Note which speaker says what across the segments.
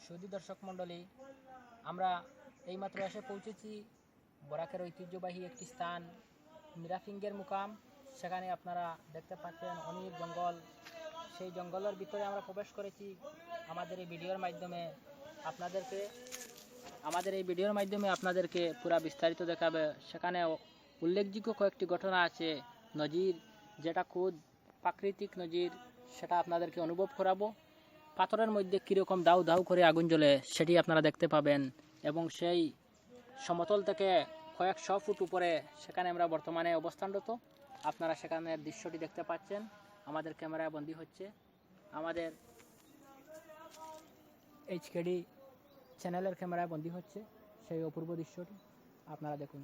Speaker 1: সুধী দর্শক মণ্ডলী, আমরা এইমাত্র এসে পৌঁছেছি বরাকের ঐতিহ্যবাহী একটি স্থান মিরাফিঙ্গের মুকাম। সেখানে আপনারা দেখতে পাচ্ছেন অনেক জঙ্গল। সেই জঙ্গলের ভিতরে আমরা প্রবেশ করেছি আমাদের এই ভিডিওর মাধ্যমে আপনাদেরকে পুরা বিস্তারিত দেখাবে। সেখানে উল্লেখযোগ্য কয়েকটি ঘটনা আছে, নজির, যেটা খুব প্রাকৃতিক নজির, সেটা আপনাদেরকে অনুভব করাবো। পাথরের মধ্যে কীরকম দাউ দাউ করে আগুন জ্বলে সেটি আপনারা দেখতে পাবেন, এবং সেই সমতল থেকে কয়েকশো ফুট উপরে সেখানে আমরা বর্তমানে অবস্থানরত। আপনারা সেখানের দৃশ্যটি দেখতে পাচ্ছেন, আমাদের ক্যামেরায় বন্দী হচ্ছে, আমাদের HKD চ্যানেলের ক্যামেরায় বন্দী হচ্ছে সেই অপূর্ব দৃশ্যটি। আপনারা দেখুন।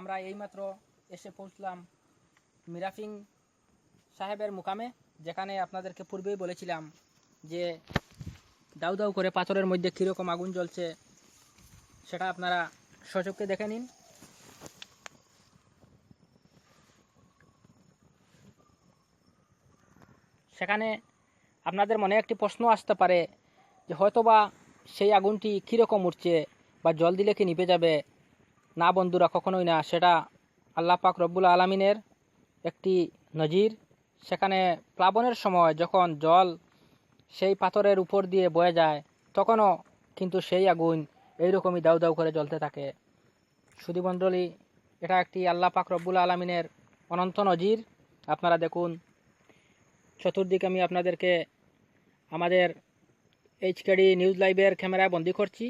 Speaker 1: আমরা এইমাত্র এসে পৌঁছলাম মিরাফিং সাহেবের মুকামে, যেখানে আপনাদেরকে পূর্বেই বলেছিলাম যে দাউ দাউ করে পাথরের মধ্যে কীরকম আগুন জ্বলছে সেটা আপনারা সচক্ষে দেখে নিন। সেখানে আপনাদের মনে একটি প্রশ্ন আসতে পারে যে হয়তোবা সেই আগুনটি কীরকম উঠছে বা জল দিলে কি নিভে যাবে। না বন্ধুরা, কখনোই না। সেটা আল্লাহ পাক রব্বুল আলামিনের একটি নজির। সেখানে প্লাবনের সময় যখন জল সেই পাথরের উপর দিয়ে বয়ে যায়, তখনও কিন্তু সেই আগুন এইরকমই দাউ দাউ করে জ্বলতে থাকে। সুধী মণ্ডলী, এটা একটি আল্লাহ পাক রব্বুল আলামিনের অনন্ত নজির। আপনারা দেখুন, চতুর্দিকে আমি আপনাদেরকে আমাদের HKD নিউজ লাইভের ক্যামেরায় বন্দি করছি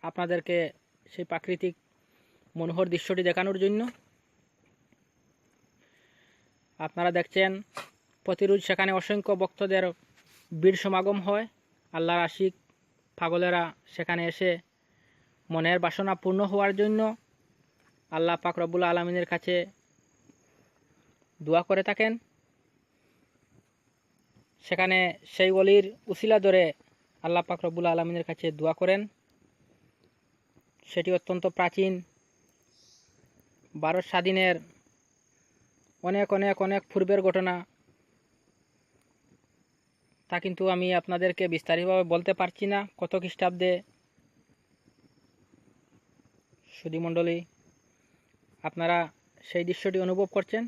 Speaker 1: আপনাদেরকে সেই প্রাকৃতিক মনোহর দৃশ্যটি দেখানোর জন্য। আপনারা দেখছেন প্রতিরোজ সেখানে অসংখ্য ভক্তদের ভিড় সমাগম হয়। আল্লাহর আশিক পাগলেরা সেখানে এসে মনের বাসনা পূর্ণ হওয়ার জন্য আল্লাহ পাক রব্বুল আলামিনের কাছে দোয়া করে থাকেন। সেখানে সেই ওলির উসিলা ধরে আল্লাহ পাক রব্বুল আলামিনের কাছে দোয়া করেন। সেটি অত্যন্ত প্রাচীন, ভারত স্বাধীনের অনেক অনেক অনেক পূর্বের ঘটনা। তা কিন্তু আমি আপনাদেরকে বিস্তারিতভাবে বলতে পারছি না কত খ্রিস্টাব্দে। সুধী মণ্ডলী, আপনারা সেই দৃশ্যটি অনুভব করছেন।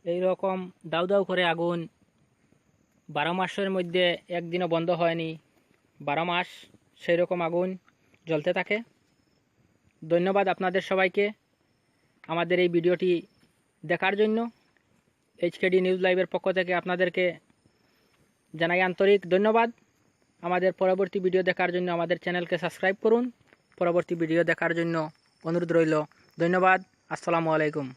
Speaker 1: এই রকম দাউ দাউ করে আগুন 12 মাসের মধ্যে একদিনও বন্ধ হয়নি। 12 মাস সেই রকম আগুন জ্বলতে থাকে। ধন্যবাদ আপনাদের সবাইকে আমাদের এই ভিডিওটি দেখার জন্য। HKD নিউজ লাইভের পক্ষ থেকে আপনাদেরকে জানাই আন্তরিক ধন্যবাদ। আমাদের পরবর্তী ভিডিও দেখার জন্য আমাদের চ্যানেলকে সাবস্ক্রাইব করুন। পরবর্তী ভিডিও দেখার জন্য অনুরোধ রইল। ধন্যবাদ। আসসালামু আলাইকুম।